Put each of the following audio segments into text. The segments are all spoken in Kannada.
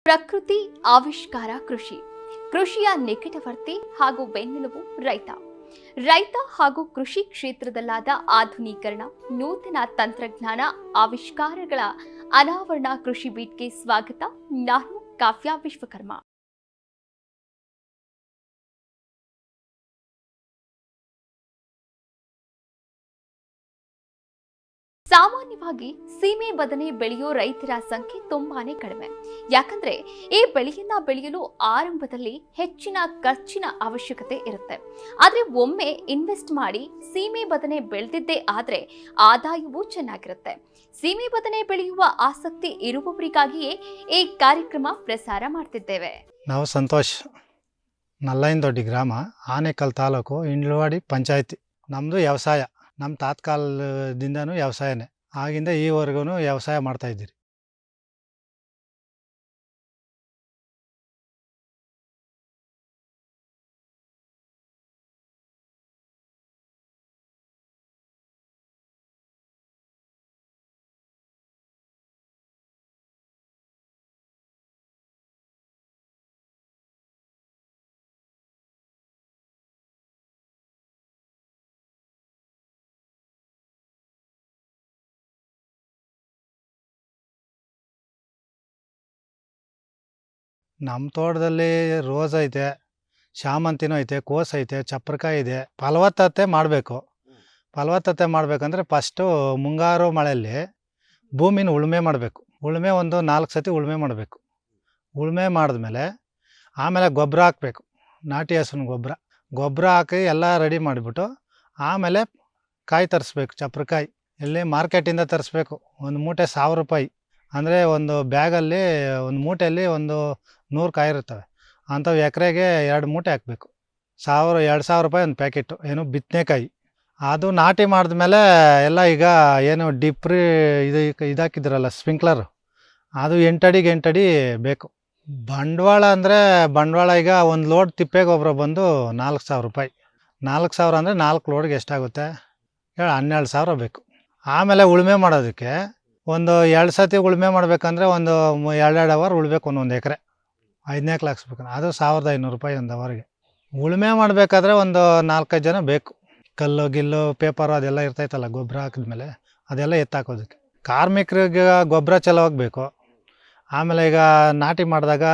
ಪ್ರಕೃತಿ ಆವಿಷ್ಕಾರ ಕೃಷಿ. ಕೃಷಿಯ ನಿಕಟವರ್ತಿ ಹಾಗೂ ಬೆನ್ನೆಲುಬು ರೈತ ಹಾಗೂ ಕೃಷಿ ಕ್ಷೇತ್ರದಲ್ಲಾದ ಆಧುನೀಕರಣ, ನೂತನ ತಂತ್ರಜ್ಞಾನ, ಆವಿಷ್ಕಾರಗಳ ಅನಾವರಣ. ಕೃಷಿ ಬೀಟ್ಗೆ ಸ್ವಾಗತ. ನಾನು ಕಾವ್ಯ ವಿಶ್ವಕರ್ಮ. ಸಾಮಾನ್ಯವಾಗಿ ಸೀಮೆ ಬದನೆ ಬೆಳೆಯೋ ರೈತರ ಸಂಖ್ಯೆ ತುಂಬಾನೇ ಕಡಿಮೆ. ಯಾಕಂದ್ರೆ ಈ ಬೆಳೆಯನ್ನ ಬೆಳೆಯಲು ಆರಂಭದಲ್ಲಿ ಹೆಚ್ಚಿನ ಖರ್ಚಿನ ಅವಶ್ಯಕತೆ ಇರುತ್ತೆ. ಆದ್ರೆ ಒಮ್ಮೆ ಇನ್ವೆಸ್ಟ್ ಮಾಡಿ ಸೀಮೆ ಬದನೆ ಬೆಳೆದಿದ್ದೇ ಆದ್ರೆ ಆದಾಯವೂ ಚೆನ್ನಾಗಿರುತ್ತೆ. ಸೀಮೆ ಬದನೆ ಬೆಳೆಯುವ ಆಸಕ್ತಿ ಇರುವವರಿಗಾಗಿಯೇ ಈ ಕಾರ್ಯಕ್ರಮ ಪ್ರಸಾರ ಮಾಡ್ತಿದ್ದೇವೆ. ನಾವು ಸಂತೋಷ್, ನಲ್ಲೈನದೊಡ್ಡಿ ಗ್ರಾಮ, ಆನೇಕಲ್ ತಾಲೂಕು, ಇಂಡ್ಲವಾಡಿ ಪಂಚಾಯತಿ. ನಮ್ಮದು ವ್ಯವಸಾಯ. ನಮ್ಮ ತಾತ್ಕಾಲದಿಂದನೂ ವ್ಯವಸಾಯನೇ, ಆಗಿಂದ ಈವರೆಗೂ ವ್ಯವಸಾಯ ಮಾಡ್ತಾಯಿದ್ದೀರಿ. ನಮ್ಮ ತೋಟದಲ್ಲಿ ರೋಸ್ ಐತೆ, ಶಾಮಂತಿನೂ ಐತೆ, ಕೋಸು ಐತೆ, ಚಪ್ರಕಾಯಿ ಇದೆ. ಫಲವತ್ತತೆ ಮಾಡಬೇಕಂದ್ರೆ ಫಸ್ಟು ಮುಂಗಾರು ಮಳೆಯಲ್ಲಿ ಭೂಮಿನ ಉಳುಮೆ ಮಾಡಬೇಕು. ಒಂದು 4 ಸತಿ ಉಳುಮೆ ಮಾಡಬೇಕು. ಉಳುಮೆ ಮಾಡಿದ್ಮೇಲೆ ಆಮೇಲೆ ಗೊಬ್ಬರ ಹಾಕಬೇಕು. ನಾಟಿ ಹಸುವಿನ ಗೊಬ್ಬರ ಹಾಕಿ ಎಲ್ಲ ರೆಡಿ ಮಾಡಿಬಿಟ್ಟು ಆಮೇಲೆ ಕಾಯಿ ತರಿಸ್ಬೇಕು. ಚಪ್ರಕಾಯಿ ಇಲ್ಲಿ ಮಾರ್ಕೆಟಿಂದ ತರಿಸ್ಬೇಕು. ಒಂದು ಮೂಟೆ 1000 ರೂಪಾಯಿ. ಅಂದರೆ ಒಂದು ಬ್ಯಾಗಲ್ಲಿ, ಒಂದು ಮೂಟೆಯಲ್ಲಿ ಒಂದು 100 ಕಾಯಿ ಇರ್ತವೆ. ಅಂಥವು ಎಕರೆಗೆ 2 ಮೂಟೆ ಹಾಕಬೇಕು. 2,000 ರೂಪಾಯಿ ಒಂದು ಪ್ಯಾಕೆಟು. ಏನು ಬಿತ್ತನೆಕಾಯಿ. ಅದು ನಾಟಿ ಮಾಡಿದ್ಮೇಲೆ ಎಲ್ಲ ಈಗ ಏನು ಡಿಪ್ರಿ ಇದಾಕಿದ್ರಲ್ಲ, ಸ್ಪ್ರಿಂಕ್ಲರು, ಅದು 8 ಅಡಿಗೆ 8 ಅಡಿ ಬೇಕು. ಬಂಡವಾಳ ಈಗ ಒಂದು ಲೋಡ್ ತಿಪ್ಪೆ ಗೊಬ್ಬರ ಬಂದು 4,000 ರೂಪಾಯಿ. 4,000 ಅಂದರೆ 4 ಲೋಡ್ಗೆ ಎಷ್ಟಾಗುತ್ತೆ? 12,000 ಬೇಕು. ಆಮೇಲೆ ಉಳುಮೆ ಮಾಡೋದಕ್ಕೆ ಒಂದು 2 ಸತಿ ಉಳುಮೆ ಮಾಡಬೇಕಂದ್ರೆ ಒಂದು 2 ಅವರ್ ಉಳ್ಬೇಕು. ಒಂದೊಂದು ಎಕರೆ 5 ಹಾಕ್ಸ್ಬೇಕಂದ್ರೆ ಅದು 1,500 ರೂಪಾಯಿ ಒಂದು ಅವರಿಗೆ. ಉಳುಮೆ ಮಾಡಬೇಕಾದ್ರೆ ಒಂದು 4-5 ಜನ ಬೇಕು. ಕಲ್ಲು ಗಿಲ್ಲು ಪೇಪರು ಅದೆಲ್ಲ ಇರ್ತೈತಲ್ಲ, ಗೊಬ್ಬರ ಹಾಕಿದ್ಮೇಲೆ ಅದೆಲ್ಲ ಎತ್ತಾಕೋದಕ್ಕೆ. ಕಾರ್ಮಿಕರಿಗೆ ಗೊಬ್ಬರ ಚೆಲುವಾಗಬೇಕು. ಆಮೇಲೆ ಈಗ ನಾಟಿ ಮಾಡಿದಾಗ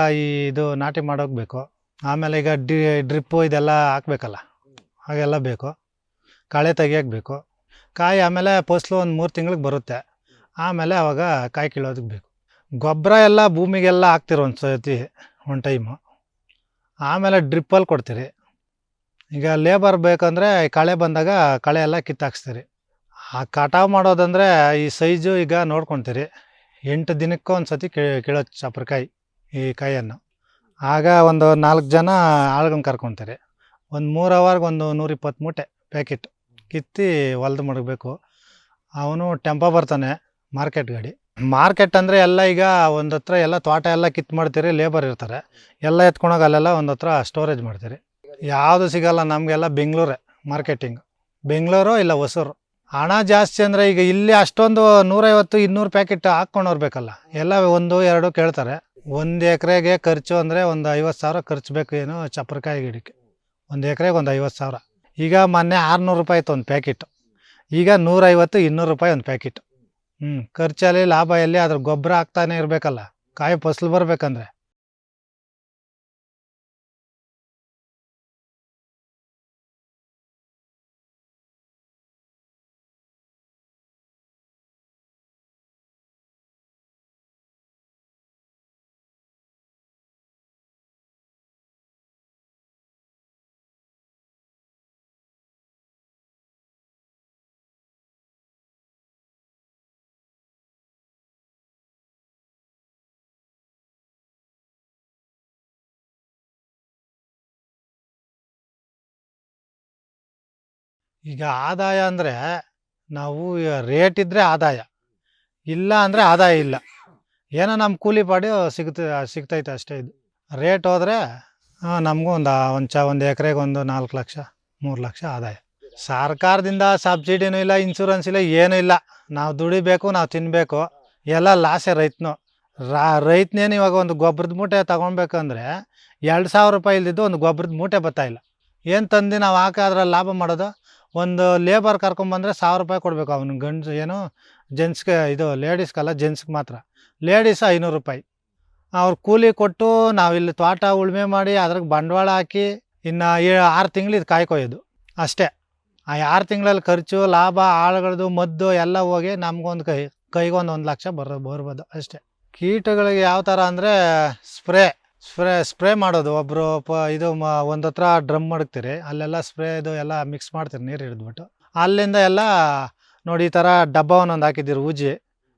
ಇದು ನಾಟಿ ಮಾಡೋಗಬೇಕು. ಆಮೇಲೆ ಈಗ ಡ್ರಿಪ್ಪು ಇದೆಲ್ಲ ಹಾಕ್ಬೇಕಲ್ಲ, ಹಾಗೆಲ್ಲ ಬೇಕು. ಕಳೆ ತೆಗಿಯೋಕೆ ಬೇಕು. ಕಾಯಿ ಆಮೇಲೆ ಫಸಲು ಒಂದು 3 ತಿಂಗಳಿಗೆ ಬರುತ್ತೆ. ಆಮೇಲೆ ಆವಾಗ ಕಾಯಿ ಕೀಳೋದಕ್ಕೆ ಬೇಕು. ಗೊಬ್ಬರ ಎಲ್ಲ ಭೂಮಿಗೆಲ್ಲ ಹಾಕ್ತಿರೋ ಒಂದು ಟೈಮು. ಆಮೇಲೆ ಡ್ರಿಪ್ಪಲ್ಲಿ ಕೊಡ್ತೀರಿ. ಈಗ ಲೇಬರ್ ಬೇಕಂದರೆ ಕಳೆ ಬಂದಾಗ ಕಳೆ ಎಲ್ಲ ಕಿತ್ತಾಕ್ಸ್ತೀರಿ. ಆ ಕಟಾವು ಮಾಡೋದಂದರೆ ಈ ಸೈಜು ಈಗ ನೋಡ್ಕೊತೀರಿ. 8 ದಿನಕ್ಕೆ ಒಂದು ಸತಿ ಕೀಳೋ ಚಪ್ರಕಾಯಿ ಈ ಕಾಯಿಯನ್ನು. ಆಗ ಒಂದು 4 ಜನ ಆಳ್ಗನ್ನು ಕರ್ಕೊತೀರಿ. ಒಂದು 3 ಅವರ್ಗೆ ಒಂದು 120 ಮೂಟೆ ಪ್ಯಾಕೆಟ್ ಕಿತ್ತಿ ಹೊಲ್ದು ಮಡಗಬೇಕು. ಅವನು ಟೆಂಪೋ ಬರ್ತಾನೆ, ಮಾರ್ಕೆಟ್ ಅಂದರೆ ಎಲ್ಲ ಈಗ ಒಂದು ಹತ್ರ ಎಲ್ಲ ತೋಟ ಎಲ್ಲ ಕಿತ್ತು ಮಾಡ್ತೀರಿ. ಲೇಬರ್ ಇರ್ತಾರೆ, ಎಲ್ಲ ಎತ್ಕೊಂಡೋಗಿ ಅಲ್ಲೆಲ್ಲ ಒಂದು ಹತ್ರ ಸ್ಟೋರೇಜ್ ಮಾಡ್ತೀರಿ. ಯಾವುದು ಸಿಗೋಲ್ಲ ನಮಗೆಲ್ಲ ಬೆಂಗಳೂರೇ ಮಾರ್ಕೆಟಿಂಗ್. ಬೆಂಗಳೂರು ಇಲ್ಲ ಹೊಸೂರು. ಹಣ ಜಾಸ್ತಿ ಅಂದರೆ ಈಗ ಇಲ್ಲಿ ಅಷ್ಟೊಂದು 150-200 ಪ್ಯಾಕೆಟ್ ಹಾಕ್ಕೊಂಡು ಹೋಗ್ಬೇಕಲ್ಲ. ಎಲ್ಲ 1-2 ಕೇಳ್ತಾರೆ. ಒಂದು ಎಕರೆಗೆ ಖರ್ಚು ಅಂದರೆ ಒಂದು 50,000 ಖರ್ಚು ಬೇಕು. ಏನು ಚಪ್ರಕಾಯಿ ಗಿಡಕ್ಕೆ ಒಂದು ಎಕರೆಗೆ ಒಂದು 50,000. ಈಗ ಮೊನ್ನೆ 600 ರೂಪಾಯಿ ಇತ್ತು ಒಂದು ಪ್ಯಾಕೆಟು. ಈಗ 150-200 ರೂಪಾಯಿ ಒಂದು ಪ್ಯಾಕೆಟು. ಖರ್ಚಲ್ಲಿ ಲಾಭ ಎಲ್ಲಿ? ಅದ್ರ ಗೊಬ್ಬರ ಹಾಕ್ತಾನೆ ಇರಬೇಕಲ್ಲ, ಕಾಯಿ ಫಸಲು ಬರಬೇಕಂದ್ರೆ. ಈಗ ಆದಾಯ ಅಂದರೆ ನಾವು ರೇಟ್ ಇದ್ದರೆ ಆದಾಯ, ಇಲ್ಲ ಅಂದರೆ ಆದಾಯ ಇಲ್ಲ. ಏನೋ ನಮ್ಮ ಕೂಲಿ ಪಾಡಿ ಸಿಗ್ತೈತೆ ಅಷ್ಟೇ. ಇದು ರೇಟ್ ಹೋದರೆ ನಮಗೂ ಒಂದು ಎಕರೆಗೆ ಒಂದು 4 ಲಕ್ಷ 3 ಲಕ್ಷ ಆದಾಯ. ಸರ್ಕಾರದಿಂದ ಸಬ್ಸಿಡಿನೂ ಇಲ್ಲ, ಇನ್ಶೂರೆನ್ಸ್ ಇಲ್ಲ, ಏನೂ ಇಲ್ಲ. ನಾವು ದುಡಿಬೇಕು, ನಾವು ತಿನ್ನಬೇಕು. ಎಲ್ಲ ಲಾಸೇ ರೈತನು. ರೈತನೇನು ಇವಾಗ ಒಂದು ಗೊಬ್ಬರದ ಮೂಟೆ ತೊಗೊಳ್ಬೇಕಂದ್ರೆ 2,000 ರೂಪಾಯಿ ಇಲ್ದಿದ್ದು ಒಂದು ಗೊಬ್ಬರದ ಮೂಟೆ ಬರ್ತಾಯಿಲ್ಲ. ಏನು ತಂದು ನಾವು ಹಾಕಿ ಅದ್ರಲ್ಲಿ ಲಾಭ ಮಾಡೋದು? ಒಂದು ಲೇಬರ್ ಕರ್ಕೊಂಬಂದರೆ 1,000 ರೂಪಾಯಿ ಕೊಡಬೇಕು ಅವ್ನಿಗೆ. ಗಂಡ್ಸು ಏನು ಜೆಂಟ್ಸ್ಗೆ, ಇದು ಲೇಡೀಸ್ಗಲ್ಲ, ಜೆಂಟ್ಸ್ಗೆ ಮಾತ್ರ. ಲೇಡೀಸ್ 500 ರೂಪಾಯಿ. ಅವ್ರು ಕೂಲಿ ಕೊಟ್ಟು ನಾವಿಲ್ಲಿ ತೋಟ ಉಳುಮೆ ಮಾಡಿ ಅದ್ರಾಗೆ ಬಂಡವಾಳ ಹಾಕಿ ಇನ್ನು 6 ತಿಂಗಳು ಇದು ಕಾಯಿ ಕೊಯ್ಯೋದು ಅಷ್ಟೇ. ಆ 6 ತಿಂಗಳಲ್ಲಿ ಖರ್ಚು, ಲಾಭ, ಆಳುಗಳದ್ದು, ಮದ್ದು ಎಲ್ಲ ಹೋಗಿ ನಮ್ಗೊಂದು ಕೈಗೊಂದು 1 ಲಕ್ಷ ಬರ್ಬೋದು ಅಷ್ಟೇ. ಕೀಟಗಳಿಗೆ ಯಾವ ಥರ ಅಂದರೆ ಸ್ಪ್ರೇ ಮಾಡೋದು. ಒಬ್ಬರು ಇದು ಒಂದು ಹತ್ರ ಡ್ರಮ್ ಮಡಗ್ತೀರಿ, ಅಲ್ಲೆಲ್ಲ ಸ್ಪ್ರೇದು ಎಲ್ಲ ಮಿಕ್ಸ್ ಮಾಡ್ತೀರಿ ನೀರು ಹಿಡಿದ್ಬಿಟ್ಟು. ಅಲ್ಲಿಂದ ಎಲ್ಲ ನೋಡಿ ಈ ಥರ ಡಬ್ಬ ಒಂದೊಂದು ಹಾಕಿದ್ದೀರಿ.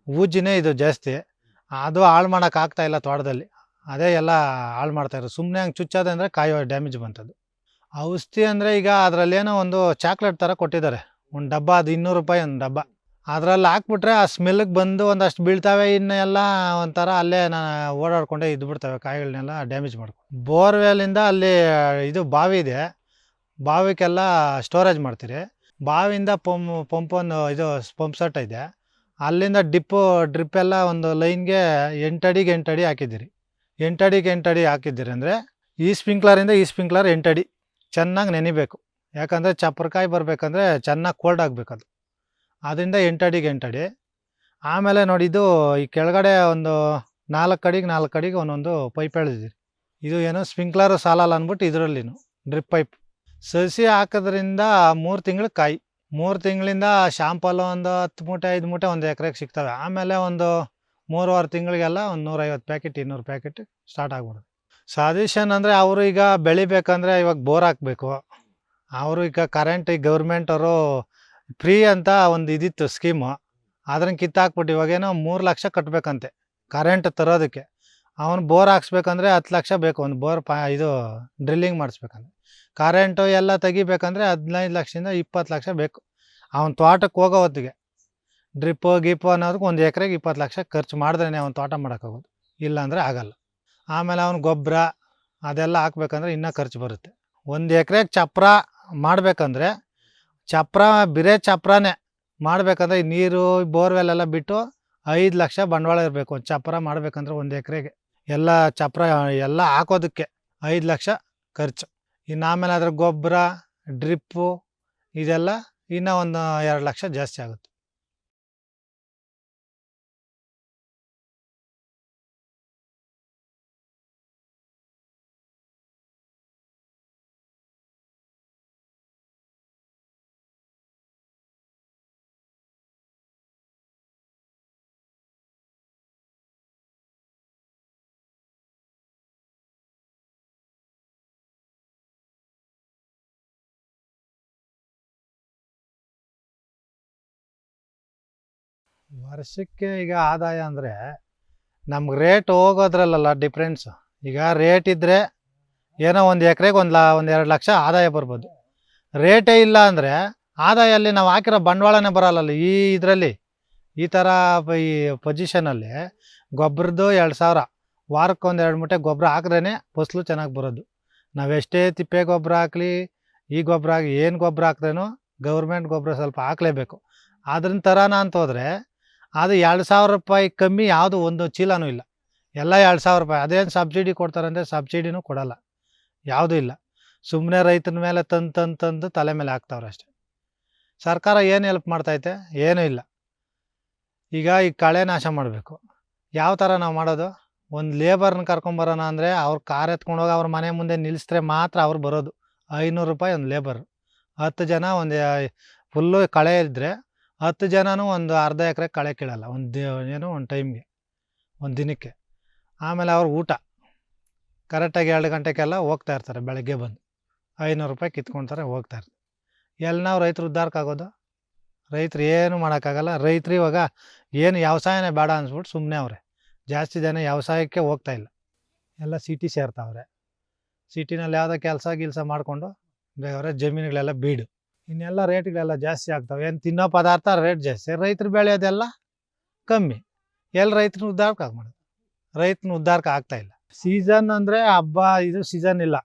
ಊಜಿನೇ ಇದು ಜಾಸ್ತಿ. ಅದು ಹಾಳು ಮಾಡೋಕ್ಕಾಗ್ತಾಯಿಲ್ಲ ತೋಟದಲ್ಲಿ. ಅದೇ ಎಲ್ಲ ಹಾಳು ಮಾಡ್ತಾಯಿರೋದು. ಸುಮ್ಮನೆ ಹಂಗೆ ಚುಚ್ಚೋದು ಅಂದರೆ ಕಾಯಿ ಡ್ಯಾಮೇಜ್ ಬಂತದ್ದು. ಔಷಧಿ ಅಂದರೆ ಈಗ ಅದರಲ್ಲೇನೋ ಒಂದು ಚಾಕ್ಲೇಟ್ ಥರ ಕೊಟ್ಟಿದ್ದಾರೆ, ಒಂದು ಡಬ್ಬ. ಅದು 200 ರೂಪಾಯಿ ಒಂದು ಡಬ್ಬ. ಅದರಲ್ಲಿ ಹಾಕ್ಬಿಟ್ರೆ ಆ ಸ್ಮೆಲ್ಗೆ ಬಂದು ಒಂದಷ್ಟು ಬೀಳ್ತವೆ. ಇನ್ನು ಎಲ್ಲ ಒಂಥರ ಅಲ್ಲೇ ಓಡಾಡ್ಕೊಂಡೇ ಇದ್ಬಿಡ್ತವೆ, ಕಾಯಿಗಳನ್ನೆಲ್ಲ ಡ್ಯಾಮೇಜ್ ಮಾಡ್ಕೊಂಡು. ಬೋರ್ವೆಲ್ಲಿಂದ ಅಲ್ಲಿ ಇದು ಬಾವಿ ಇದೆ, ಬಾವಿಗೆಲ್ಲ ಸ್ಟೋರೇಜ್ ಮಾಡ್ತೀರಿ. ಬಾವಿಯಿಂದ ಪಂಪೊಂದು ಇದು ಪಂಪ್ ಸೆಟ್ ಇದೆ, ಅಲ್ಲಿಂದ ಡ್ರಿಪ್ ಎಲ್ಲ ಒಂದು ಲೈನ್ಗೆ 8 ಅಡಿಗೆ 8 ಅಡಿ ಹಾಕಿದ್ದೀರಿ. 8 ಅಡಿಗೆ 8 ಅಡಿ ಹಾಕಿದ್ದೀರಿ ಅಂದರೆ ಈ ಸ್ಪ್ರಿಂಕ್ಲರಿಂದ ಈ ಸ್ಪ್ರಿಂಕ್ಲರ್ 8 ಅಡಿ ಚೆನ್ನಾಗಿ ನೆನಿಬೇಕು. ಯಾಕಂದರೆ ಚಪ್ರಕಾಯಿ ಬರಬೇಕಂದ್ರೆ ಚೆನ್ನಾಗಿ ಕೋಲ್ಡ್ ಆಗಬೇಕದು. ಅದರಿಂದ 8 ಅಡಿಗೆ 8 ಅಡಿ. ಆಮೇಲೆ ನೋಡಿ ಇದು ಈ ಕೆಳಗಡೆ ಒಂದು 4 ಅಡಿಗೆ 4 ಅಡಿಗೆ ಒಂದೊಂದು ಪೈಪ್ ಎಳೆದಿದ್ದೀರಿ. ಇದು ಏನೋ ಸ್ಪ್ರಿಂಕ್ಲರ್ ಸಾಲಲ್ಲ ಅಂದ್ಬಿಟ್ಟು ಇದರಲ್ಲಿನು ಡ್ರಿಪ್ ಪೈಪ್. ಸಸಿ ಹಾಕೋದ್ರಿಂದ 3 ತಿಂಗಳು ಕಾಯಿ. 3 ತಿಂಗಳಿಂದ ಶಾಂಪಲ್ ಒಂದು 10 ಮೂಟೆ 5 ಮೂಟೆ ಒಂದು ಎಕರೆಗೆ ಸಿಗ್ತವೆ. ಆಮೇಲೆ ಒಂದು 3-4 ತಿಂಗಳಿಗೆಲ್ಲ ಒಂದು 150 ಪ್ಯಾಕೆಟ್ 200 ಪ್ಯಾಕೆಟ್ ಸ್ಟಾರ್ಟ್ ಆಗ್ಬಿಡುತ್ತೆ. ಸಜೆಷನ್ ಅಂದರೆ ಅವರು ಈಗ ಬೆಳಿಬೇಕಂದ್ರೆ ಇವಾಗ ಬೋರ್ ಹಾಕಬೇಕು. ಅವರು ಈಗ ಕರೆಂಟ್, ಈಗ ಗೌರ್ಮೆಂಟವರು ಫ್ರೀ ಅಂತ ಒಂದು ಇದಿತ್ತು ಸ್ಕೀಮು, ಅದನ್ನು ಕಿತ್ತಾಕ್ಬಿಟ್ಟು ಇವಾಗೇನೋ 3 ಲಕ್ಷ ಕಟ್ಟಬೇಕಂತೆ ಕರೆಂಟ್ ತರೋದಕ್ಕೆ. ಅವನು ಬೋರ್ ಹಾಕ್ಸ್ಬೇಕಂದ್ರೆ 10 ಲಕ್ಷ ಬೇಕು. ಒಂದು ಬೋರ್ ಇದು ಡ್ರಿಲ್ಲಿಂಗ್ ಮಾಡಿಸ್ಬೇಕಂದ್ರೆ. ಕರೆಂಟು ಎಲ್ಲ ತೆಗಿಬೇಕಂದ್ರೆ 15 ಲಕ್ಷದಿಂದ 20 ಲಕ್ಷ ಬೇಕು. ಅವನ ತೋಟಕ್ಕೆ ಹೋಗೋ ಹೊತ್ತಿಗೆ ಗಿಪ್ಪು ಅನ್ನೋದಕ್ಕೆ 1 ಎಕರೆಗೆ 20 ಲಕ್ಷ ಖರ್ಚು ಮಾಡಿದ್ರೇ ಅವ್ನು ತೋಟ ಮಾಡೋಕ್ಕಾಗೋದು, ಇಲ್ಲಾಂದರೆ ಆಗಲ್ಲ. ಆಮೇಲೆ ಅವ್ನು ಗೊಬ್ಬರ ಅದೆಲ್ಲ ಹಾಕ್ಬೇಕಂದ್ರೆ ಇನ್ನೂ ಖರ್ಚು ಬರುತ್ತೆ. 1 ಎಕರೆಗೆ ಚಪ್ರ ಮಾಡಬೇಕಂದ್ರೆ ಬರೇ ಚಪ್ರನೇ ಮಾಡಬೇಕಂದ್ರೆ ನೀರು, ಬೋರ್ವೆಲ್ಲೆಲ್ಲ ಬಿಟ್ಟು 5 ಲಕ್ಷ ಬಂಡವಾಳ ಇರಬೇಕು. ಒಂದು ಚಪ್ರ ಮಾಡಬೇಕಂದ್ರೆ 1 ಎಕರೆಗೆ ಎಲ್ಲ ಚಪ್ರ ಎಲ್ಲ ಹಾಕೋದಕ್ಕೆ 5 ಲಕ್ಷ ಖರ್ಚು. ಇನ್ನು ಆಮೇಲೆ ಅದ್ರ ಗೊಬ್ಬರ, ಡ್ರಿಪ್ಪು ಇದೆಲ್ಲ ಇನ್ನೂ ಒಂದು 2 ಲಕ್ಷ ಜಾಸ್ತಿ ಆಗುತ್ತೆ. ವರ್ಷಕ್ಕೆ ಈಗ ಆದಾಯ ಅಂದರೆ ನಮ್ಗೆ ರೇಟ್ ಹೋಗೋದ್ರಲ್ಲ ಡಿಫ್ರೆನ್ಸು. ಈಗ ರೇಟ್ ಇದ್ದರೆ ಏನೋ 1 ಎಕರೆಗೆ 1-2 ಲಕ್ಷ ಆದಾಯ ಬರ್ಬೋದು. ರೇಟೇ ಇಲ್ಲ ಅಂದರೆ ಆದಾಯ ಅಲ್ಲಿ ನಾವು ಹಾಕಿರೋ ಬಂಡವಾಳನೇ ಬರಲ್ಲ. ಇದರಲ್ಲಿ ಈ ಥರ ಈ ಪೊಸಿಷನಲ್ಲಿ ಗೊಬ್ಬರದ್ದು 2,000, ವಾರಕ್ಕೆ 1-2 ಮೂಟೆ ಗೊಬ್ಬರ ಹಾಕಿದ್ರೇ ಫಸಲು ಚೆನ್ನಾಗಿ ಬರೋದು. ನಾವೆಷ್ಟೇ ತಿಪ್ಪೆ ಗೊಬ್ಬರ ಹಾಕಲಿ, ಈ ಗೊಬ್ಬರ ಹಾಕಿ ಏನು ಗೊಬ್ಬರ ಹಾಕಿದ್ರೂ ಗೌರ್ಮೆಂಟ್ ಗೊಬ್ಬರ ಸ್ವಲ್ಪ ಹಾಕಲೇಬೇಕು. ಅದ್ರ ಥರನ ಅಂತ ಹೋದರೆ ಅದು 2,000 ರೂಪಾಯಿ ಕಮ್ಮಿ ಯಾವುದು ಒಂದು ಚೀಲನೂ ಇಲ್ಲ. ಎಲ್ಲ 2,000 ರೂಪಾಯಿ. ಅದೇನು ಸಬ್ಸಿಡಿ ಕೊಡ್ತಾರಂದರೆ ಸಬ್ಸಿಡಿನೂ ಕೊಡಲ್ಲ, ಯಾವುದೂ ಇಲ್ಲ. ಸುಮ್ಮನೆ ರೈತನ ಮೇಲೆ ತಂದು ತಲೆ ಮೇಲೆ ಹಾಕ್ತಾವ್ರೆ ಅಷ್ಟೇ. ಸರ್ಕಾರ ಏನು ಹೆಲ್ಪ್ ಮಾಡ್ತೈತೆ? ಏನೂ ಇಲ್ಲ. ಈಗ ಈ ಕಳೆ ನಾಶ ಮಾಡಬೇಕು, ಯಾವ ಥರ ನಾವು ಮಾಡೋದು? ಒಂದು ಲೇಬರ್ನ ಕರ್ಕೊಂಬರೋಣ ಅಂದರೆ ಅವ್ರು ಕಾರ್ ಎತ್ಕೊಂಡೋಗಿ ಅವ್ರ ಮನೆ ಮುಂದೆ ನಿಲ್ಲಿಸಿದ್ರೆ ಮಾತ್ರ ಅವ್ರು ಬರೋದು. 500 ರೂಪಾಯಿ ಒಂದು ಲೇಬರ್. 10 ಜನ ಒಂದು ಫುಲ್ಲು ಕಳೆ ಇದ್ದರೆ 10 ಜನನೂ ಒಂದು ಅರ್ಧ ಎಕರೆ ಕಳೆ ಕೀಳಲ್ಲ ಒಂದು ಟೈಮ್ಗೆ, ಒಂದು ದಿನಕ್ಕೆ. ಆಮೇಲೆ ಅವ್ರು ಊಟ ಕರೆಕ್ಟಾಗಿ 2 ಗಂಟೆಗೆಲ್ಲ ಹೋಗ್ತಾ ಇರ್ತಾರೆ. ಬೆಳಗ್ಗೆ ಬಂದು 500 ರೂಪಾಯಿ ಕಿತ್ಕೊಳ್ತಾರೆ, ಹೋಗ್ತಾ ಇರ್ತಾರೆ. ಎಲ್ಲಿ ನಾವು ರೈತರು ಉದ್ಧಾರಕ್ಕಾಗೋದು? ರೈತರು ಏನು ಮಾಡೋಕ್ಕಾಗಲ್ಲ. ರೈತರು ಇವಾಗ ಏನು ವ್ಯವಸಾಯನೇ ಬೇಡ ಅನ್ಸ್ಬಿಟ್ಟು ಸುಮ್ಮನೆ ಅವರೇ. ಜಾಸ್ತಿ ಜನ ವ್ಯವಸಾಯಕ್ಕೆ ಹೋಗ್ತಾ ಇಲ್ಲ, ಎಲ್ಲ ಸಿಟಿ ಸೇರ್ತಾವ್ರೆ. ಸಿಟಿನಲ್ಲಿ ಯಾವುದೋ ಕೆಲಸ ಮಾಡಿಕೊಂಡು ಬೇರೆ ಜಮೀನುಗಳೆಲ್ಲ ಬೀಡು. ಇನ್ನೆಲ್ಲ ರೇಟ್ಗಳೆಲ್ಲ ಜಾಸ್ತಿ ಆಗ್ತವೆ. ಏನು ತಿನ್ನೋ ಪದಾರ್ಥ ರೇಟ್ ಜಾಸ್ತಿ, ರೈತರು ಬೆಳೆಯೋದೆಲ್ಲ ಕಮ್ಮಿ. ಎಲ್ಲಿ ರೈತನ ಉದ್ಧಾರಕ್ಕೆ ಆಗ್ಮಾಡೋದು? ರೈತನ ಉದ್ಧಾರಕ್ಕೆ ಆಗ್ತಾಯಿಲ್ಲ. ಸೀಸನ್ ಅಂದರೆ ಹಬ್ಬ ಇದು ಸೀಸನ್ ಇಲ್ಲ.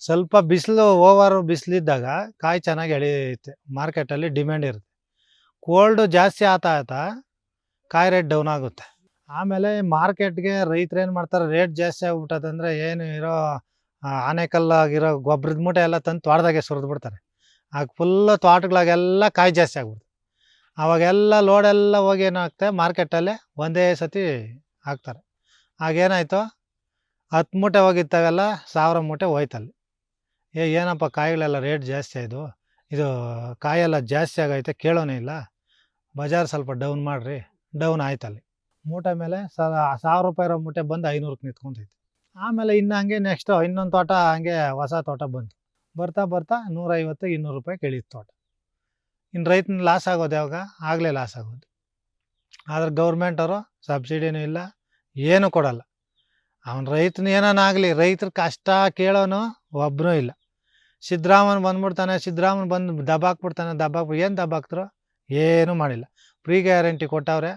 ಸ್ವಲ್ಪ ಬಿಸಿಲು, ಓವರ್ ಬಿಸಿಲಿದ್ದಾಗ ಕಾಯಿ ಚೆನ್ನಾಗಿ ಎಳೆಯುತ್ತೆ, ಮಾರ್ಕೆಟಲ್ಲಿ ಡಿಮ್ಯಾಂಡ್ ಇರುತ್ತೆ. ಕೋಲ್ಡು ಜಾಸ್ತಿ ಆತಾ ಕಾಯಿ ರೇಟ್ ಡೌನ್ ಆಗುತ್ತೆ. ಆಮೇಲೆ ಮಾರ್ಕೆಟ್ಗೆ ರೈತರು ಏನು ಮಾಡ್ತಾರೆ, ರೇಟ್ ಜಾಸ್ತಿ ಆಗ್ಬಿಟ್ಟದಂದ್ರೆ ಏನು ಇರೋ ಆನೆಕಲ್ಲಾಗಿರೋ ಗೊಬ್ಬರದ ಮೂಟೆ ಎಲ್ಲ ತಂದು ತೋಟದಾಗೆ ಸುರಿದು ಬಿಡ್ತಾರೆ. ಆಗ ಫುಲ್ಲು ತೋಟಗಳಾಗೆಲ್ಲ ಕಾಯಿ ಜಾಸ್ತಿ ಆಗ್ಬಿಡ್ತು. ಅವಾಗೆಲ್ಲ ಲೋಡೆಲ್ಲ ಹೋಗಿ ಏನಾಗ್ತದೆ ಮಾರ್ಕೆಟಲ್ಲಿ ಒಂದೇ ಸತಿ ಹಾಕ್ತಾರೆ. ಆಗೇನಾಯಿತು, 10 ಮೂಟೆ ಹೋಗಿದ್ದಾವೆಲ್ಲ 1000 ಮೂಟೆ ಹೋಯ್ತಲ್ಲಿ. ಏನಪ್ಪ ಕಾಯಿಗಳೆಲ್ಲ ರೇಟ್ ಜಾಸ್ತಿ ಆಯಿತು, ಇದು ಕಾಯೆಲ್ಲ ಜಾಸ್ತಿ ಆಗೈತೆ, ಕೇಳೋನೇ ಇಲ್ಲ, ಬಜಾರ್ ಸ್ವಲ್ಪ ಡೌನ್ ಮಾಡಿರಿ. ಡೌನ್ ಆಯ್ತಲ್ಲಿ. ಮೂಟೆ ಮೇಲೆ 1000 ರೂಪಾಯಿ ಇರೋ ಮೂಟೆ ಬಂದು 500ಕ್ಕೆ ನಿಂತ್ಕೊಂತೈತೆ. ಆಮೇಲೆ ಇನ್ನು ಹಂಗೆ ನೆಕ್ಸ್ಟು ಇನ್ನೊಂದು ತೋಟ ಹಂಗೆ ಹೊಸ ತೋಟ ಬಂತು. ಬರ್ತಾ 150 200 ರೂಪಾಯಿಗೆ ಇಳೀತು ತೋಟ. ಇನ್ನು ರೈತನ ಲಾಸ್ ಆಗೋದು ಯಾವಾಗ? ಆಗಲೇ ಲಾಸ್ ಆಗೋದು. ಆದ್ರೆ ಗೌರ್ಮೆಂಟವರು ಸಬ್ಸಿಡಿನೂ ಇಲ್ಲ, ಏನೂ ಕೊಡಲ್ಲ. ಅವನು ರೈತನ ಏನಾಗಲಿ, ರೈತರ ಕಷ್ಟ ಕೇಳೋನು ಒಬ್ಬನೂ ಇಲ್ಲ. ಸಿದ್ದರಾಮಯ್ಯ ಬಂದ್ಬಿಡ್ತಾನೆ, ಸಿದ್ದರಾಮಯ್ಯ ಬಂದು ದಬ್ಬಾಕ್ಬಿಡ್ತಾನೆ. ಏನು ದಬ್ಬಾಕ್ತರು? ಏನೂ ಮಾಡಿಲ್ಲ. ಫ್ರೀ ಗ್ಯಾರಂಟಿ ಕೊಟ್ಟವ್ರೆ.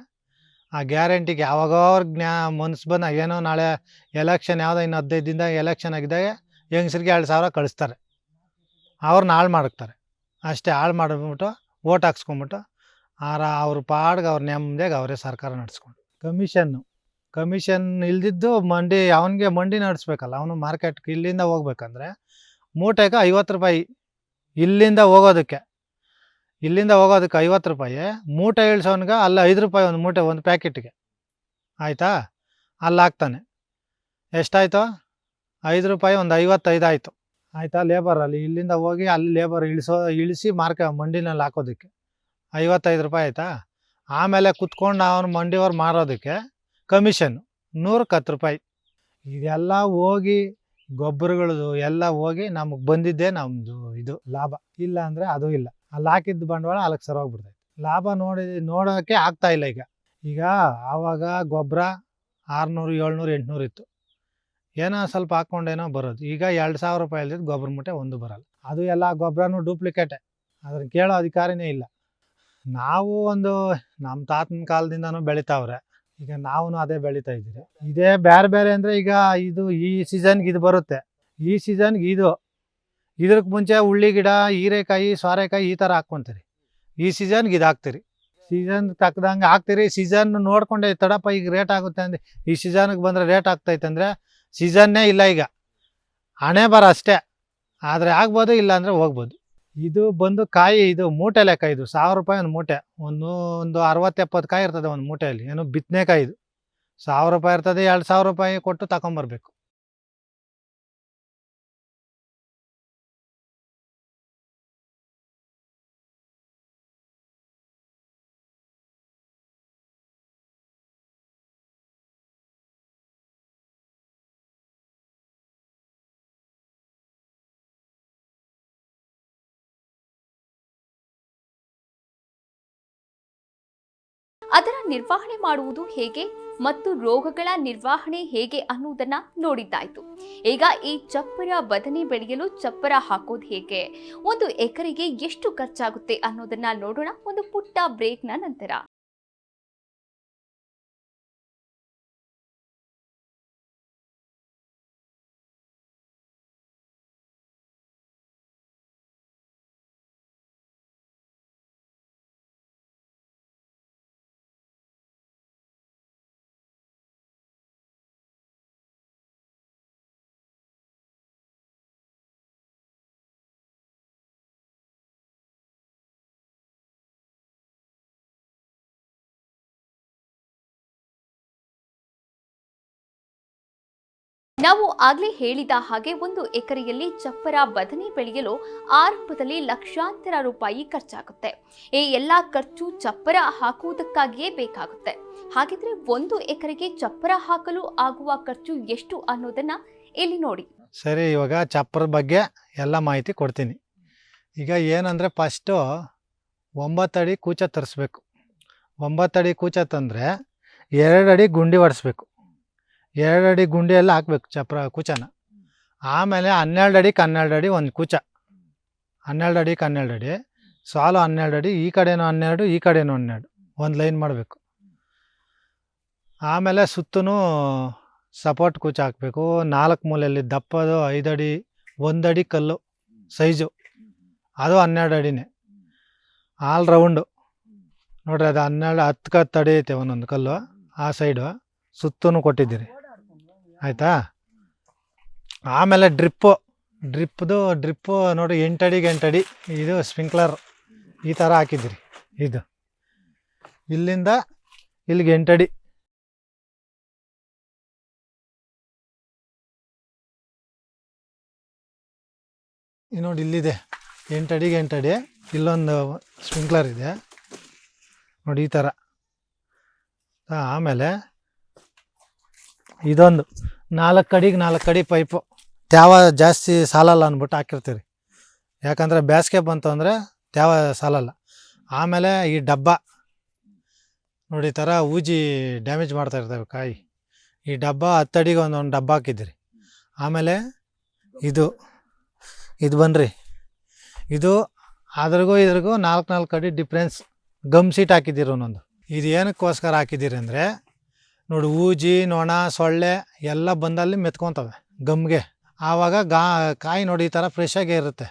ಆ ಗ್ಯಾರಂಟಿಗೆ ಯಾವಾಗೋ ಅವ್ರಿಗೆ ಮನ್ಸು ಬಂದಾಗ, ಏನೋ ನಾಳೆ ಎಲೆಕ್ಷನ್ ಯಾವುದೋ ಇನ್ನು 15 ದಿನದಾಗ ಎಲೆಕ್ಷನ್ ಆಗಿದ್ದಾಗ ಹೆಂಗಸ್ರಿಗೆ 2,000 ಕಳಿಸ್ತಾರೆ. ಅವ್ರನ್ನ ಹಾಳು ಮಾಡ್ತಾರೆ ಅಷ್ಟೇ. ಹಾಳು ಮಾಡಿಬಿಟ್ಟು ಓಟ್ ಹಾಕ್ಸ್ಕೊಂಬಿಟ್ಟು ಅವ್ರ ಪಾಡ್ಗೆ ಅವ್ರ ನೆಮ್ಮದಿಯಾಗಿ ಅವರೇ ಸರ್ಕಾರ ನಡೆಸ್ಕೊಂಡು. ಕಮಿಷನ್ ಇಲ್ದಿದ್ದು ಅವನಿಗೆ ಮಂಡಿ ನಡೆಸ್ಬೇಕಲ್ಲ. ಅವನು ಮಾರ್ಕೆಟ್ಗೆ ಇಲ್ಲಿಂದ ಹೋಗ್ಬೇಕಂದ್ರೆ ಮೂಟೆಗೆ 50 ರೂಪಾಯಿ. ಇಲ್ಲಿಂದ ಹೋಗೋದಕ್ಕೆ 50 ರೂಪಾಯಿ. ಮೂಟೆ ಇಳಿಸೋನ್ಗೆ ಅಲ್ಲಿ 5 ರೂಪಾಯಿ ಒಂದು ಮೂಟೆ, ಒಂದು ಪ್ಯಾಕೆಟ್ಗೆ. ಆಯಿತಾ? ಅಲ್ಲಿ ಹಾಕ್ತಾನೆ. ಎಷ್ಟಾಯಿತು? 5 ರೂಪಾಯಿ, ಒಂದು 55 ಆಯಿತು. ಆಯಿತಾ? ಲೇಬರಲ್ಲಿ ಇಲ್ಲಿಂದ ಹೋಗಿ ಅಲ್ಲಿ ಲೇಬರ್ ಇಳಿಸಿ ಮಂಡಿನಲ್ಲಿ ಹಾಕೋದಕ್ಕೆ 55 ರೂಪಾಯಿ ಆಯಿತಾ? ಆಮೇಲೆ ಕುತ್ಕೊಂಡು ಅವನು ಮಂಡಿಯವ್ರು ಮಾರೋದಕ್ಕೆ ಕಮಿಷನ್ 110 ರೂಪಾಯಿ. ಇದೆಲ್ಲ ಹೋಗಿ ಗೊಬ್ಬರಗಳದು ಎಲ್ಲ ಹೋಗಿ ನಮಗೆ ಬಂದಿದ್ದೇ ನಮ್ಮದು ಇದು ಲಾಭ. ಇಲ್ಲ ಅಂದರೆ ಅದು ಇಲ್ಲ. ಅಲ್ಲಿ ಹಾಕಿದ್ದು ಬಂಡವಾಳ ಅಲ್ಲಿಗೆ ಸರೋಗ್ಬಿಡ್ತೈತೆ. ಲಾಭ ನೋಡೋಕ್ಕೆ ಆಗ್ತಾಯಿಲ್ಲ ಈಗ. ಆವಾಗ ಗೊಬ್ಬರ 600 700 800 ಇತ್ತು. ಏನೋ ಸ್ವಲ್ಪ ಹಾಕ್ಕೊಂಡೇನೋ ಬರೋದು. ಈಗ 2,000 ರೂಪಾಯಿ ಇಲ್ದಿದ್ದು ಗೊಬ್ಬರ ಮೂಟೆ ಒಂದು ಬರಲ್ಲ. ಅದು ಎಲ್ಲ ಗೊಬ್ಬರನೂ ಡೂಪ್ಲಿಕೇಟೆ. ಅದನ್ನು ಕೇಳೋ ಅಧಿಕಾರಿನೇ ಇಲ್ಲ. ನಾವು ನಮ್ಮ ತಾತನ ಕಾಲದಿಂದನೂ ಬೆಳಿತಾವ್ರೆ. ಈಗ ನಾವು ಅದೇ ಬೆಳೀತಾ ಇದ್ದೀರಿ. ಇದೇ ಬೇರೆ ಅಂದರೆ ಈಗ ಈ ಸೀಸನ್ಗೆ ಇದು ಬರುತ್ತೆ, ಈ ಸೀಸನ್ಗೆ ಇದಕ್ಕೆ ಮುಂಚೆ ಉಳ್ಳಿ ಗಿಡ, ಹೀರೆಕಾಯಿ, ಸೋರೆಕಾಯಿ ಈ ಥರ ಹಾಕ್ಕೊಂತೀರಿ. ಈ ಸೀಸನ್ಗೆ ಇದು ಹಾಕ್ತೀರಿ. ಸೀಸನ್ ತಕ್ಕದಂಗೆ ಹಾಕ್ತೀರಿ. ಸೀಸನ್ ನೋಡ್ಕೊಂಡೆ ತಡಪ್ಪ ಈಗ ರೇಟ್ ಆಗುತ್ತೆ ಅಂದರೆ, ಈ ಸೀಸನ್ಗೆ ಬಂದರೆ ರೇಟ್ ಆಗ್ತೈತೆ ಅಂದರೆ ಸೀಸನ್ನೇ ಇಲ್ಲ. ಈಗ ಹಣೆ ಬರ ಅಷ್ಟೇ. ಆದರೆ ಆಗ್ಬೋದು, ಇಲ್ಲ ಅಂದರೆ ಹೋಗ್ಬೋದು. ಇದು ಬಂದು ಕಾಯಿ, ಇದು ಮೂಟೆ ಲೆಕ್ಕ. ಇದು 1000 ರೂಪಾಯಿ ಒಂದು ಮೂಟೆ. ಒಂದು 60-70 ಕಾಯಿ ಇರ್ತದೆ ಒಂದು ಮೂಟೆಯಲ್ಲಿ. ಏನು ಬಿತ್ತನೆಕಾಯಿ. ಇದು 1000 ರೂಪಾಯಿ ಇರ್ತದೆ. 2,000 ರೂಪಾಯಿ ಕೊಟ್ಟು ತಗೊಂಬರ್ಬೇಕು. ಅದರ ನಿರ್ವಹಣೆ ಮಾಡುವುದು ಹೇಗೆ ಮತ್ತು ರೋಗಗಳ ನಿರ್ವಹಣೆ ಹೇಗೆ ಅನ್ನುವುದನ್ನ ನೋಡಿದ್ದಾಯ್ತು. ಈಗ ಈ ಚಪ್ಪರ ಬದನೆ ಬೆಳೆಯಲು ಚಪ್ಪರ ಹಾಕೋದು ಹೇಗೆ, 1 ಎಕರೆಗೆ ಎಷ್ಟು ಖರ್ಚಾಗುತ್ತೆ ಅನ್ನೋದನ್ನ ನೋಡೋಣ ಒಂದು ಪುಟ್ಟ ಬ್ರೇಕ್ನ ನಂತರ. ನಾವು ಆಗ್ಲೇ ಹೇಳಿದ ಹಾಗೆ 1 ಎಕರೆಯಲ್ಲಿ ಚಪ್ಪರ ಬದನೆ ಬೆಳೆಯಲು ಆರಂಭದಲ್ಲಿ ಲಕ್ಷಾಂತರ ರೂಪಾಯಿ ಖರ್ಚಾಗುತ್ತೆ. ಈ ಎಲ್ಲಾ ಖರ್ಚು ಚಪ್ಪರ ಹಾಕುವುದಕ್ಕಾಗಿಯೇ ಬೇಕಾಗುತ್ತೆ. ಹಾಗಿದ್ರೆ 1 ಎಕರೆಗೆ ಚಪ್ಪರ ಹಾಕಲು ಆಗುವ ಖರ್ಚು ಎಷ್ಟು ಅನ್ನೋದನ್ನ ಇಲ್ಲಿ ನೋಡಿ. ಸರಿ, ಇವಾಗ ಚಪ್ಪರ ಬಗ್ಗೆ ಎಲ್ಲ ಮಾಹಿತಿ ಕೊಡ್ತೀನಿ. ಈಗ ಏನಂದರೆ ಫಸ್ಟು 9 ಅಡಿ ಕೂಚ ತರಿಸ್ಬೇಕು. 9 ಅಡಿ ಕೂಚ ತಂದರೆ 2 ಅಡಿ ಗುಂಡಿ ಹೊಡೆಸ್ಬೇಕು. 2 ಅಡಿ ಗುಂಡಿಯಲ್ಲಿ ಹಾಕ್ಬೇಕು ಕೂಚನ. ಆಮೇಲೆ 12 ಅಡಿಗೆ 12 ಅಡಿ ಒಂದು ಕೂಚ. 12 ಅಡಿಗೆ 12 ಅಡಿ ಸಾಲು 12 ಅಡಿ. ಈ ಕಡೆನೂ 12, ಈ ಕಡೆನೂ 12, ಒಂದು ಲೈನ್ ಮಾಡಬೇಕು. ಆಮೇಲೆ ಸುತ್ತೂ ಸಪೋರ್ಟ್ ಕೂಚ ಹಾಕಬೇಕು. 4 ಮೂಲೆಯಲ್ಲಿ ದಪ್ಪದು 5 ಅಡಿ, 1 ಅಡಿ ಕಲ್ಲು ಸೈಜು, ಅದು 12 ಅಡಿನೇ. ಆಲ್ ರೌಂಡು ನೋಡ್ರಿ, ಅದು 10 ಅಡಿ ಐತೆ ಒಂದೊಂದು ಕಲ್ಲು ಆ ಸೈಡು. ಸುತ್ತೂ ಕೊಟ್ಟಿದ್ದೀರಿ ಆಯಿತಾ. ಆಮೇಲೆ ಡ್ರಿಪ್ಪು ನೋಡಿ 8 ಅಡಿಗೆ 8 ಅಡಿ ಇದು ಸ್ಪ್ರಿಂಕ್ಲರ್ ಈ ಥರ ಹಾಕಿದ್ದೀರಿ. ಇದು ಇಲ್ಲಿಂದ ಇಲ್ಲಿಗೆ 8 ಅಡಿ. ನೋಡಿ ಇಲ್ಲಿದೆ 8 ಅಡಿಗೆ 8 ಅಡಿ. ಇಲ್ಲೊಂದು ಸ್ಪ್ರಿಂಕ್ಲರ್ ಇದೆ ನೋಡಿ ಈ ಥರ. ಆಮೇಲೆ ಇದೊಂದು 4 ಅಡಿಗೆ 4 ಅಡಿ ಪೈಪು ತ್ಯಾವ ಜಾಸ್ತಿ ಸಾಲಲ್ಲ ಅಂದ್ಬಿಟ್ಟು ಹಾಕಿರ್ತೀರಿ. ಯಾಕಂದರೆ ಬೇಸಿಗೆ ಬಂತು ಅಂದರೆ ತ್ಯಾವ ಸಾಲಲ್ಲ. ಆಮೇಲೆ ಈ ಡಬ್ಬ ನೋಡಿ ಈ ಥರ ಊಜಿ ಡ್ಯಾಮೇಜ್ ಮಾಡ್ತಾ ಇರ್ತವೆ ಕಾಯಿ. ಈ ಡಬ್ಬ 10 ಅಡಿಗೆ ಒಂದೊಂದು ಡಬ್ಬ ಹಾಕಿದ್ದೀರಿ. ಆಮೇಲೆ ಇದು ಬನ್ನಿರಿ, ಇದು ಅದ್ರಿಗೂ ಇದ್ರಿಗೂ 4 ಅಡಿ ಡಿಫ್ರೆನ್ಸ್ ಗಮ್ ಸೀಟ್ ಹಾಕಿದ್ದೀರಿ ಒಂದೊಂದು. ಇದು ಏನಕ್ಕೋಸ್ಕರ ಹಾಕಿದ್ದೀರಿ ಅಂದರೆ ನೋಡಿ ಊಜಿ ನೊಣ ಸೊಳ್ಳೆ ಎಲ್ಲ ಬಂದಲ್ಲಿ ಮೆತ್ಕೊತವೆ ಗಮ್ಗೆ. ಆವಾಗ ಕಾಯಿ ನೋಡಿ ಈ ಥರ ಫ್ರೆಶಾಗೇ ಇರುತ್ತೆ.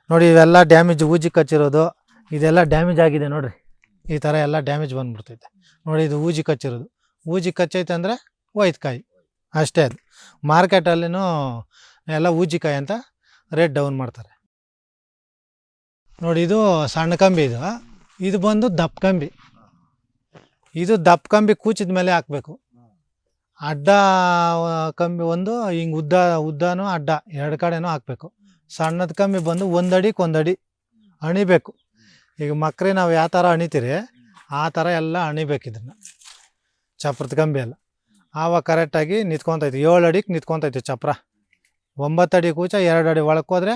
ನೋಡಿ ಇವೆಲ್ಲ ಡ್ಯಾಮೇಜ್ ಊಜಿ ಕಚ್ಚಿರೋದು ಇದೆಲ್ಲ ಡ್ಯಾಮೇಜ್ ಆಗಿದೆ ನೋಡಿರಿ. ಈ ಥರ ಎಲ್ಲ ಡ್ಯಾಮೇಜ್ ಬಂದ್ಬಿಡ್ತೈತೆ ನೋಡಿ. ಇದು ಊಜಿ ಕಚ್ಚಿರೋದು, ಊಜಿ ಕಚ್ಚೈತೆ ಅಂದರೆ ಹೋಯ್ತು ಕಾಯಿ ಅಷ್ಟೇ. ಅದು ಮಾರ್ಕೆಟಲ್ಲಿನೂ ಎಲ್ಲ ಊಜಿಕಾಯಿ ಅಂತ ರೇಟ್ ಡೌನ್ ಮಾಡ್ತಾರೆ ನೋಡಿ. ಇದು ಸಣ್ಣ ಕಂಬಿ, ಇದು ಬಂದು ದಪ್ಪ ಕಂಬಿ. ಇದು ದಪ್ಪ ಕಂಬಿ ಕೂಚಿದ ಮೇಲೆ ಹಾಕಬೇಕು. ಅಡ್ಡ ಕಂಬಿ ಒಂದು ಹಿಂಗೆ ಉದ್ದನೂ ಅಡ್ಡ 2 ಕಡೆನೂ ಹಾಕಬೇಕು. ಸಣ್ಣದ ಕಂಬಿ ಬಂದು 1 ಅಡಿಗೆ 1 ಅಡಿ ಅಣಿಬೇಕು. ಈಗ ಮಕ್ರಿ ನಾವು ಯಾವ ಥರ ಅಣಿತೀರಿ ಆ ಥರ ಎಲ್ಲ ಅಣಿಬೇಕು ಇದನ್ನು, ಚಪ್ರದ ಕಂಬಿ ಎಲ್ಲ. ಆವಾಗ ಕರೆಕ್ಟಾಗಿ ನಿಂತ್ಕೊತೈತಿ. 7 ಅಡಿಗೆ ನಿಂತ್ಕೊತೈತಿ ಚಪ್ರ. 9 ಅಡಿ ಕೂಚ 2 ಅಡಿ ಒಳಕ್ಕೆ ಹೋದರೆ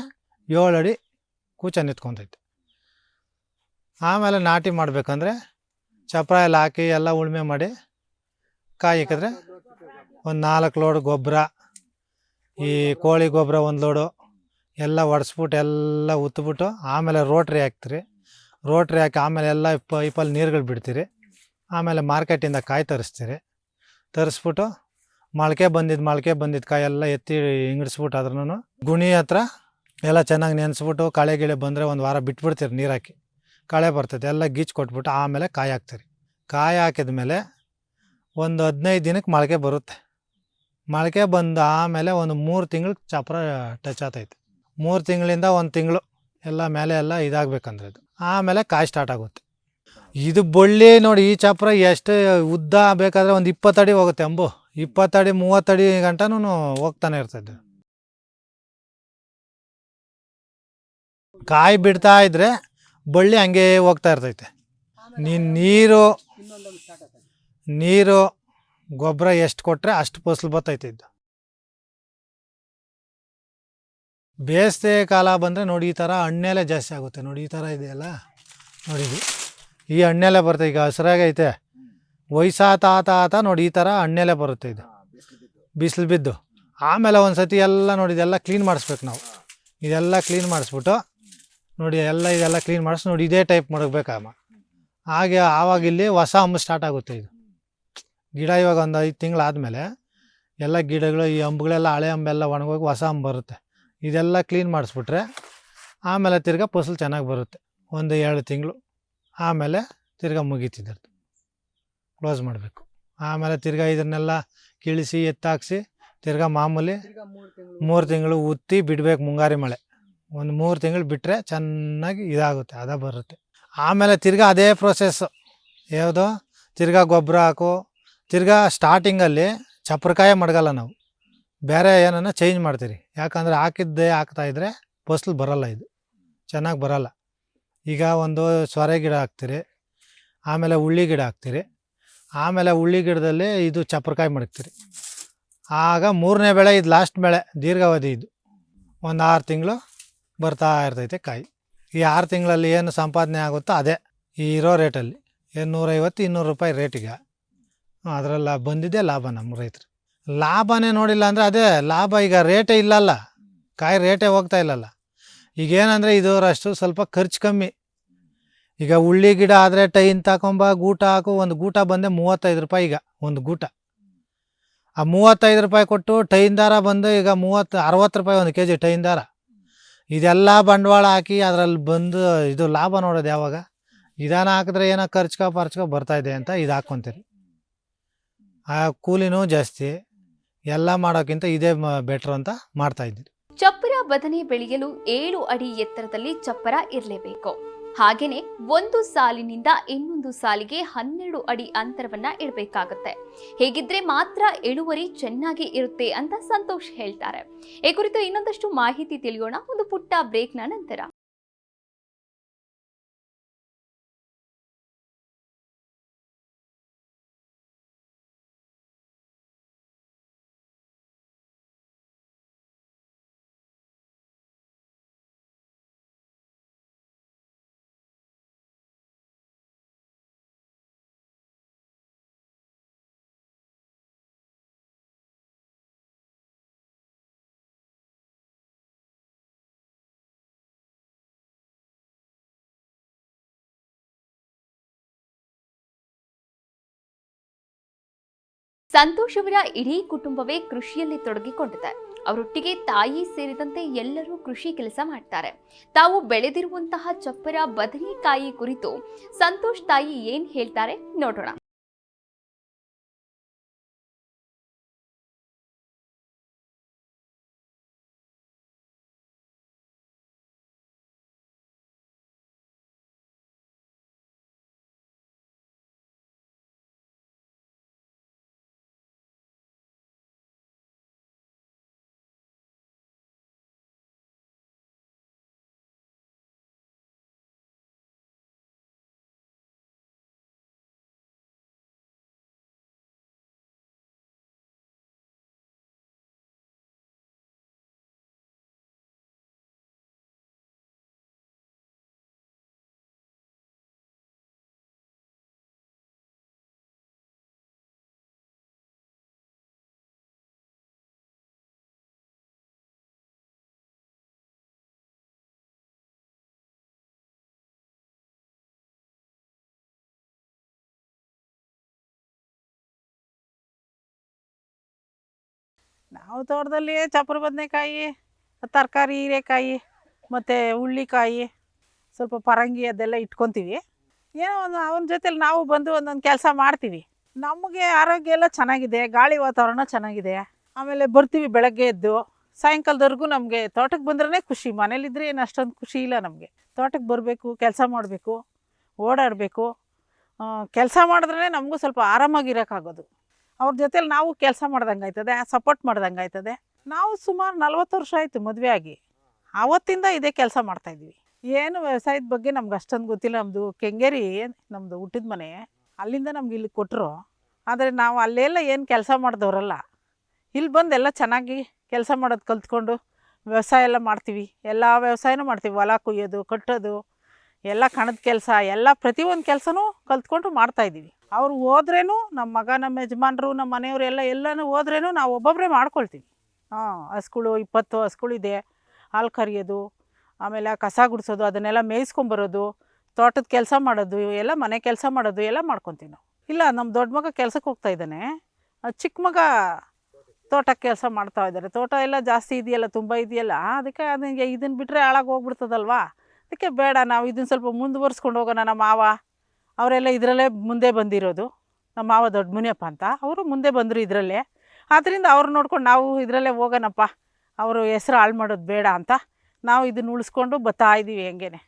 7 ಅಡಿ ಕೂಚ ನಿಂತ್ಕೊತೈತಿ. ಆಮೇಲೆ ನಾಟಿ ಮಾಡಬೇಕಂದ್ರೆ ಚಪ್ರ ಎಲ್ಲ ಹಾಕಿ ಎಲ್ಲ ಉಳುಮೆ ಮಾಡಿ ಕಾಯಿ ಇಕ್ಕಿದ್ರೆ ಒಂದು 4 ಲೋಡ್ ಗೊಬ್ಬರ, ಈ ಕೋಳಿ ಗೊಬ್ಬರ 1 ಲೋಡು ಎಲ್ಲ ಒಡಿಸ್ಬಿಟ್ಟು ಎಲ್ಲ ಉತ್ಬಿಟ್ಟು ಆಮೇಲೆ ರೋಟ್ರಿ ಹಾಕ್ತೀರಿ. ರೋಟ್ರಿ ಹಾಕಿ ಆಮೇಲೆ ಎಲ್ಲ ಪೈಪಲ್ಲಿ ನೀರುಗಳು ಬಿಡ್ತೀರಿ. ಆಮೇಲೆ ಮಾರ್ಕೆಟಿಂದ ಕಾಯಿ ತರಿಸ್ಬಿಟ್ಟು ಮೊಳಕೆ ಬಂದಿದ್ದು ಕಾಯಿ ಎಲ್ಲ ಎತ್ತಿ ಹಿಂಗಿಡಿಸ್ಬಿಟ್ಟು ಅದ್ರೂ ಗುಣಿ ಹತ್ರ ಎಲ್ಲ ಚೆನ್ನಾಗಿ ನೆನೆಸ್ಬಿಟ್ಟು ಕಳೆ ಗಿಳೆ ಬಂದರೆ 1 ವಾರ ಬಿಟ್ಬಿಡ್ತೀರಿ ನೀರು ಹಾಕಿ. ಕಳೆ ಬರ್ತೈತೆ ಎಲ್ಲ ಗೀಚ್ ಕೊಟ್ಬಿಟ್ಟು ಆಮೇಲೆ ಕಾಯಿ ಹಾಕ್ತೀರಿ. ಕಾಯಿ ಹಾಕಿದ ಮೇಲೆ ಒಂದು 15 ದಿನಕ್ಕೆ ಮೊಳಕೆ ಬರುತ್ತೆ. ಮೊಳಕೆ ಬಂದು ಆಮೇಲೆ ಒಂದು 3 ತಿಂಗಳು ಚಪ್ರ ಟಚ್ ಆಗ್ತೈತೆ. 3 ತಿಂಗಳಿಂದ 1 ತಿಂಗಳು ಎಲ್ಲ ಮೇಲೆ ಎಲ್ಲ ಇದಾಗಬೇಕಂದ್ರೆ ಇದು ಆಮೇಲೆ ಕಾಯಿ ಸ್ಟಾರ್ಟ್ ಆಗುತ್ತೆ. ಇದು ಬಳ್ಳಿ ನೋಡಿ ಈ ಚಪ್ರ ಎಷ್ಟು ಉದ್ದ ಬೇಕಾದರೆ ಒಂದು 20 ಅಡಿ ಹೋಗುತ್ತೆ. 20 ಅಡಿ 30 ಅಡಿ ಗಂಟನೂ ಹೋಗ್ತಾನೆ ಇರ್ತದೆ. ಕಾಯಿ ಬಿಡ್ತಾ ಇದ್ರೆ ಬಳ್ಳಿ ಹಂಗೆ ಹೋಗ್ತಾ ಇರ್ತೈತೆ. ನೀರು ಗೊಬ್ಬರ ಎಷ್ಟು ಕೊಟ್ಟರೆ ಅಷ್ಟು ಫಸಲು ಬರ್ತೈತೆ. ಇದು ಬೇಸಿಗೆ ಕಾಲ ಬಂದರೆ ನೋಡಿ ಈ ಥರ ಹಣ್ಣೆಲೆ ಜಾಸ್ತಿ ಆಗುತ್ತೆ ನೋಡಿ. ಈ ಥರ ಇದೆಯಲ್ಲ ನೋಡಿ, ಈ ಹಣ್ಣೆಲೆ ಬರುತ್ತೆ. ಈಗ ಹಸ್ರಾಗೈತೆ ವಯಸ್ಸಾತ ನೋಡಿ ಈ ಥರ ಹಣ್ಣೆಲೆ ಬರುತ್ತೆ. ಇದು ಬಿಸಿಲು ಬಿದ್ದು ಆಮೇಲೆ ಒಂದು ಸತಿ ಎಲ್ಲ ನೋಡಿ ಇದೆಲ್ಲ ಕ್ಲೀನ್ ಮಾಡಿಸ್ಬೇಕು ನಾವು. ಇದೆಲ್ಲ ಕ್ಲೀನ್ ಮಾಡಿಸ್ಬಿಟ್ಟು ನೋಡಿ ಇದೆಲ್ಲ ಕ್ಲೀನ್ ಮಾಡಿಸಿ ನೋಡಿ ಇದೇ ಟೈಪ್ ಮಾಡಬೇಕಮ್ಮ. ಹಾಗೆ ಆವಾಗ ಇಲ್ಲಿ ಹೊಸ ಅಂಬು ಸ್ಟಾರ್ಟ್ ಆಗುತ್ತೆ. ಇದು ಗಿಡ ಇವಾಗ ಒಂದು 5 ತಿಂಗಳಾದಮೇಲೆ ಎಲ್ಲ ಗಿಡಗಳು ಈ ಅಂಬುಗಳೆಲ್ಲ ಹಳೆ ಅಂಬೆಲ್ಲ ಒಣಗೋಗಿ ಹೊಸ ಅಂಬು ಬರುತ್ತೆ. ಇದೆಲ್ಲ ಕ್ಲೀನ್ ಮಾಡಿಸ್ಬಿಟ್ರೆ ಆಮೇಲೆ ತಿರ್ಗಾ ಫಸಲು ಚೆನ್ನಾಗಿ ಬರುತ್ತೆ. ಒಂದು 2 ತಿಂಗಳು ಆಮೇಲೆ ತಿರ್ಗಾ ಮುಗೀತಿದ್ದದ್ದು ಕ್ಲೋಸ್ ಮಾಡಬೇಕು. ಆಮೇಲೆ ತಿರ್ಗಾ ಇದನ್ನೆಲ್ಲ ಕಿಳಿಸಿ ಎತ್ತಾಕ್ಸಿ ತಿರ್ಗಾ ಮಾಮೂಲಿ 3 ತಿಂಗಳು ಉತ್ತಿ ಬಿಡಬೇಕು. ಮುಂಗಾರಿ ಮಳೆ ಒಂದು 3 ತಿಂಗಳು ಬಿಟ್ಟರೆ ಚೆನ್ನಾಗಿ ಇದಾಗುತ್ತೆ, ಅದ ಬರುತ್ತೆ. ಆಮೇಲೆ ತಿರ್ಗಾ ಅದೇ ಪ್ರೊಸೆಸ್ಸು ಯಾವುದು, ತಿರ್ಗಾ ಗೊಬ್ಬರ ಹಾಕು. ತಿರ್ಗಾ ಸ್ಟಾರ್ಟಿಂಗಲ್ಲಿ ಚಪ್ರಕಾಯೇ ಮಡಗಲ್ಲ ನಾವು, ಬೇರೆ ಏನನ್ನ ಚೇಂಜ್ ಮಾಡ್ತೀರಿ. ಯಾಕಂದರೆ ಹಾಕಿದ್ದೇ ಹಾಕ್ತಾಯಿದ್ರೆ ಫಸಲು ಬರೋಲ್ಲ, ಇದು ಚೆನ್ನಾಗಿ ಬರೋಲ್ಲ. ಈಗ ಒಂದು ಸೊರೆ ಗಿಡ ಹಾಕ್ತೀರಿ, ಆಮೇಲೆ ಉಳ್ಳಿ ಗಿಡ ಹಾಕ್ತೀರಿ, ಆಮೇಲೆ ಉಳ್ಳಿ ಗಿಡದಲ್ಲಿ ಇದು ಚಪ್ರಕಾಯಿ ಮಡಗ್ತೀರಿ. ಆಗ 3ನೇ ಬೆಳೆ ಇದು ಲಾಸ್ಟ್ ಬೆಳೆ, ದೀರ್ಘಾವಧಿ. ಇದು ಒಂದು 6 ತಿಂಗಳು ಬರ್ತಾ ಇರ್ತೈತೆ ಕಾಯಿ. ಈ 6 ತಿಂಗಳಲ್ಲಿ ಏನು ಸಂಪಾದನೆ ಆಗುತ್ತೋ ಅದೇ ಈ ಇರೋ ರೇಟಲ್ಲಿ 150-200 ರೂಪಾಯಿ ರೇಟಿಗೆ ಅದರೆಲ್ಲ ಬಂದಿದ್ದೇ ಲಾಭ ನಮ್ಮ ರೈತರು. ಲಾಭನೇ ನೋಡಿಲ್ಲ ಅಂದರೆ ಅದೇ ಲಾಭ. ಈಗ ರೇಟೇ ಇಲ್ಲಲ್ಲ, ಕಾಯಿ ರೇಟೇ ಹೋಗ್ತಾ ಇಲ್ಲಲ್ಲ. ಈಗೇನಂದರೆ ಇದರಷ್ಟು ಸ್ವಲ್ಪ ಖರ್ಚು ಕಮ್ಮಿ. ಈಗ ಉಳ್ಳಿ ಗಿಡ ಆದರೆ ಟೈನ್ ತಗೊಂಬ ಗೂಟ ಹಾಕು, ಒಂದು ಗೂಟ ಬಂದೆ 35 ರೂಪಾಯಿ. ಈಗ ಒಂದು ಗೂಟ ಆ 35 ರೂಪಾಯಿ ಕೊಟ್ಟು ಟೈನ್ ದಾರ ಬಂದು ಈಗ 60 ರೂಪಾಯಿ ಒಂದು ಕೆಜಿ ಟೈನ್ ದಾರ. ಇದೆಲ್ಲ ಬಂಡವಾಳ ಹಾಕಿ ಅದರಲ್ಲಿ ಬಂದು ಇದು ಲಾಭ ನೋಡೋದು ಯಾವಾಗ? ಇದನ್ನು ಹಾಕಿದ್ರೆ ಏನೋ ಖರ್ಚ್ಕೊ ಬರ್ತಾಯಿದೆ ಅಂತ ಇದು ಹಾಕ್ಕೊತೀರಿ. ಆ ಕೂಲಿನೂ ಜಾಸ್ತಿ. ಎಲ್ಲ ಮಾಡೋಕ್ಕಿಂತ ಇದೇ ಬೆಟ್ರ್ ಅಂತ ಮಾಡ್ತಾಯಿದ್ವಿ. ಚಪ್ಪರ ಬದನೆ ಬೆಳೆಯಲು 7 ಅಡಿ ಎತ್ತರದಲ್ಲಿ ಚಪ್ಪರ ಇರಲೇಬೇಕು. ಹಾಗೇನೆ ಒಂದು ಸಾಲಿನಿಂದ ಇನ್ನೊಂದು ಸಾಲಿಗೆ 12 ಅಡಿ ಅಂತರವನ್ನ ಇಡಬೇಕಾಗುತ್ತೆ. ಹೇಗಿದ್ರೆ ಮಾತ್ರ ಇಳುವರಿ ಚೆನ್ನಾಗಿ ಇರುತ್ತೆ ಅಂತ ಸಂತೋಷ್ ಹೇಳ್ತಾರೆ. ಈ ಕುರಿತು ಇನ್ನೊಂದಷ್ಟು ಮಾಹಿತಿ ತಿಳಿಯೋಣ ಒಂದು ಪುಟ್ಟ ಬ್ರೇಕ್ನ ನಂತರ. ಸಂತೋಷ್ ಅವರ ಇಡೀ ಕುಟುಂಬವೇ ಕೃಷಿಯಲ್ಲಿ ತೊಡಗಿಕೊಂಡಿದೆ. ಅವರೊಟ್ಟಿಗೆ ತಾಯಿ ಸೇರಿದಂತೆ ಎಲ್ಲರೂ ಕೃಷಿ ಕೆಲಸ ಮಾಡ್ತಾರೆ. ತಾವು ಬೆಳೆದಿರುವಂತಹ ಚಪ್ಪರ ಬದನೆಕಾಯಿ ಕುರಿತು ಸಂತೋಷ್ ತಾಯಿ ಏನ್ ಹೇಳ್ತಾರೆ ನೋಡೋಣ. ನಾವು ತೋಟದಲ್ಲಿ ಚಪ್ಪರ ಬದನೆಕಾಯಿ, ತರಕಾರಿ, ಹೀರೆಕಾಯಿ ಮತ್ತು ಹುಳ್ಳಿಕಾಯಿ, ಸ್ವಲ್ಪ ಪರಂಗಿ ಅದೆಲ್ಲ ಇಟ್ಕೊತೀವಿ. ಏನೋ ಒಂದು ಅವನ ಜೊತೆಲಿ ನಾವು ಬಂದು ಒಂದೊಂದು ಕೆಲಸ ಮಾಡ್ತೀವಿ. ನಮಗೆ ಆರೋಗ್ಯ ಎಲ್ಲ ಚೆನ್ನಾಗಿದೆ, ಗಾಳಿ ವಾತಾವರಣ ಚೆನ್ನಾಗಿದೆ. ಆಮೇಲೆ ಬರ್ತೀವಿ ಬೆಳಗ್ಗೆ ಎದ್ದು, ಸಾಯಂಕಾಲದವರೆಗೂ ನಮಗೆ ತೋಟಕ್ಕೆ ಬಂದ್ರೇ ಖುಷಿ. ಮನೇಲಿದ್ದರೆ ಏನು ಅಷ್ಟೊಂದು ಖುಷಿ ಇಲ್ಲ ನಮಗೆ. ತೋಟಕ್ಕೆ ಬರಬೇಕು, ಕೆಲಸ ಮಾಡಬೇಕು, ಓಡಾಡಬೇಕು. ಕೆಲಸ ಮಾಡಿದ್ರೇ ನಮಗೂ ಸ್ವಲ್ಪ ಆರಾಮಾಗಿರೋಕ್ಕಾಗೋದು. ಅವ್ರ ಜೊತೆಲಿ ನಾವು ಕೆಲಸ ಮಾಡ್ದಂಗೆ ಆಯ್ತದೆ, ಸಪೋರ್ಟ್ ಮಾಡ್ದಂಗೆ ಆಯ್ತದೆ. ನಾವು ಸುಮಾರು 40 ವರ್ಷ ಆಯಿತು ಮದುವೆ ಆಗಿ. ಆವತ್ತಿಂದ ಇದೇ ಕೆಲಸ ಮಾಡ್ತಾಯಿದ್ವಿ. ಏನು ವ್ಯವಸಾಯದ ಬಗ್ಗೆ ನಮ್ಗೆ ಅಷ್ಟೊಂದು ಗೊತ್ತಿಲ್ಲ. ನಮ್ಮದು ಕೆಂಗೇರಿ, ನಮ್ಮದು ಹುಟ್ಟಿದ ಮನೆ. ಅಲ್ಲಿಂದ ನಮ್ಗೆ ಇಲ್ಲಿ ಕೊಟ್ಟರು. ಆದರೆ ನಾವು ಅಲ್ಲೆಲ್ಲ ಏನು ಕೆಲಸ ಮಾಡಿದವರಲ್ಲ. ಇಲ್ಲಿ ಬಂದು ಎಲ್ಲ ಚೆನ್ನಾಗಿ ಕೆಲಸ ಮಾಡೋದು ಕಲ್ತ್ಕೊಂಡು ವ್ಯವಸಾಯ ಎಲ್ಲ ಮಾಡ್ತೀವಿ. ಎಲ್ಲ ವ್ಯವಸಾಯನೂ ಮಾಡ್ತೀವಿ. ಹೊಲ ಕೊಯ್ಯೋದು, ಕಟ್ಟೋದು, ಎಲ್ಲ ಕಣದ ಕೆಲಸ, ಎಲ್ಲ ಪ್ರತಿಯೊಂದು ಕೆಲಸನೂ ಕಲ್ತ್ಕೊಂಡು ಮಾಡ್ತಾಯಿದ್ದೀವಿ. ಅವ್ರು ಹೋದ್ರೇನು, ನಮ್ಮ ಮಗ, ನಮ್ಮ ಯಜಮಾನ್ರು, ನಮ್ಮ ಮನೆಯವರು ಎಲ್ಲನೂ ಹೋದ್ರೇನು ನಾವು ಒಬ್ಬೊಬ್ಬರೇ ಮಾಡ್ಕೊಳ್ತೀವಿ. ಹಸುಗಳು 20 ಹಸುಗಳಿದೆ. ಹಾಲು ಕರಿಯೋದು, ಆಮೇಲೆ ಕಸ ಗುಡಿಸೋದು, ಅದನ್ನೆಲ್ಲ ಮೇಯಿಸ್ಕೊಂಬರೋದು, ತೋಟದ ಕೆಲಸ ಮಾಡೋದು, ಎಲ್ಲ ಮನೆ ಕೆಲಸ ಮಾಡೋದು ಎಲ್ಲ ಮಾಡ್ಕೊತೀವಿ ನಾವು. ಇಲ್ಲ, ನಮ್ಮ ದೊಡ್ಡ ಮಗ ಕೆಲಸಕ್ಕೆ ಹೋಗ್ತಾ ಇದ್ದಾನೆ. ಚಿಕ್ಕ ಮಗ ತೋಟಕ್ಕೆ ಕೆಲಸ ಮಾಡ್ತಾ ಇದ್ದಾರೆ. ತೋಟ ಎಲ್ಲ ಜಾಸ್ತಿ ಇದೆಯಲ್ಲ, ತುಂಬ ಇದೆಯಲ್ಲ, ಅದಕ್ಕೆ ಅದಕ್ಕೆ ಇದನ್ನು ಬಿಟ್ಟರೆ ಹಾಳಾಗಿ ಹೋಗ್ಬಿಡ್ತದಲ್ವ. ಅದಕ್ಕೆ ಬೇಡ, ನಾವು ಇದನ್ನು ಸ್ವಲ್ಪ ಮುಂದುವರ್ಸ್ಕೊಂಡು ಹೋಗೋಣ. ನಮ್ಮ ಮಾವ ಅವರೆಲ್ಲ ಇದರಲ್ಲೇ ಮುಂದೆ ಬಂದಿರೋದು. ನಮ್ಮ ಮಾವ ದೊಡ್ಡ ಮುನಿಯಪ್ಪ ಅಂತ, ಅವರು ಮುಂದೆ ಬಂದರು ಇದರಲ್ಲೇ. ಆದ್ದರಿಂದ ಅವ್ರು ನೋಡ್ಕೊಂಡು ನಾವು ಇದರಲ್ಲೇ ಹೋಗೋಣಪ್ಪ, ಅವರು ಹೆಸ್ರು ಹಾಳು ಮಾಡೋದು ಬೇಡ ಅಂತ ನಾವು ಇದನ್ನು ಉಳಿಸ್ಕೊಂಡು ಬರ್ತಾ ಇದ್ದೀವಿ ಹೆಂಗೇನೆ.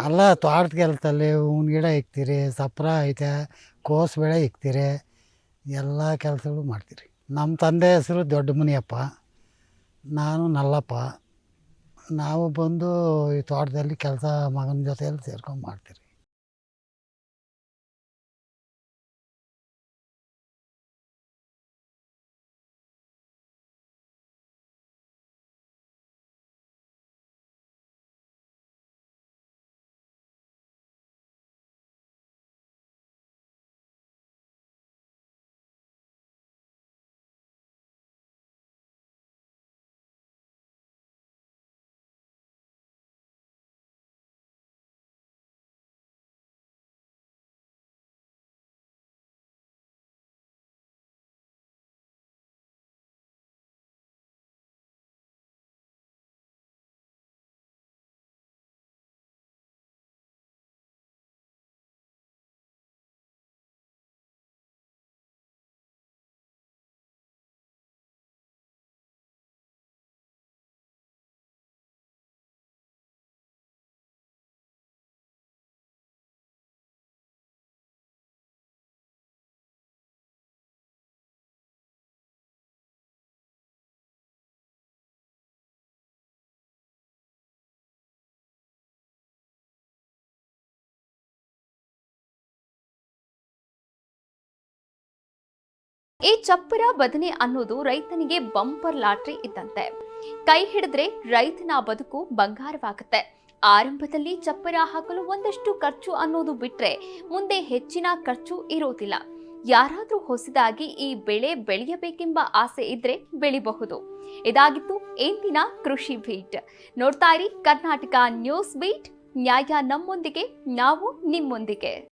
ಅಲ್ಲ, ತೋಟದ ಕೆಲಸದಲ್ಲಿ ಹೂವಿನ ಗಿಡ ಇಕ್ತೀರಿ, ಸಪ್ರ ಐತೆ, ಕೋಸು ಬೆಳೆ ಇಕ್ತೀರಿ, ಎಲ್ಲ ಕೆಲಸಗಳು ಮಾಡ್ತೀರಿ. ನಮ್ಮ ತಂದೆ ಹೆಸರು ದೊಡ್ಡ ಮುನಿಯಪ್ಪ, ನಾನು ನಲ್ಲಪ್ಪ. ನಾವು ಬಂದು ಈ ತೋಟದಲ್ಲಿ ಕೆಲಸ ಮಗನ ಜೊತೆಯಲ್ಲಿ ಸೇರ್ಕೊಂಡು ಮಾಡ್ತೀರಿ. ಈ ಚಪ್ಪರ ಬದನೆ ಅನ್ನೋದು ರೈತನಿಗೆ ಬಂಪರ್ ಲಾಟ್ರಿ ಇದ್ದಂತೆ. ಕೈ ಹಿಡಿದ್ರೆ ರೈತನ ಬದುಕು ಬಂಗಾರವಾಗುತ್ತೆ. ಆರಂಭದಲ್ಲಿ ಚಪ್ಪರ ಹಾಕಲು ಒಂದಷ್ಟು ಖರ್ಚು ಅನ್ನೋದು ಬಿಟ್ರೆ ಮುಂದೆ ಹೆಚ್ಚಿನ ಖರ್ಚು ಇರೋದಿಲ್ಲ. ಯಾರಾದ್ರೂ ಹೊಸದಾಗಿ ಈ ಬೆಳೆ ಬೆಳೆಯಬೇಕೆಂಬ ಆಸೆ ಇದ್ರೆ ಬೆಳಿಬಹುದು. ಇದಾಗಿತ್ತು ಇಂದಿನ ಕೃಷಿ ಬೀಟ್. ನೋಡ್ತಾ ಇರಿ ಕರ್ನಾಟಕ ನ್ಯೂಸ್ ಬೀಟ್. ನ್ಯಾಯ ನಮ್ಮೊಂದಿಗೆ, ನಾವು ನಿಮ್ಮೊಂದಿಗೆ.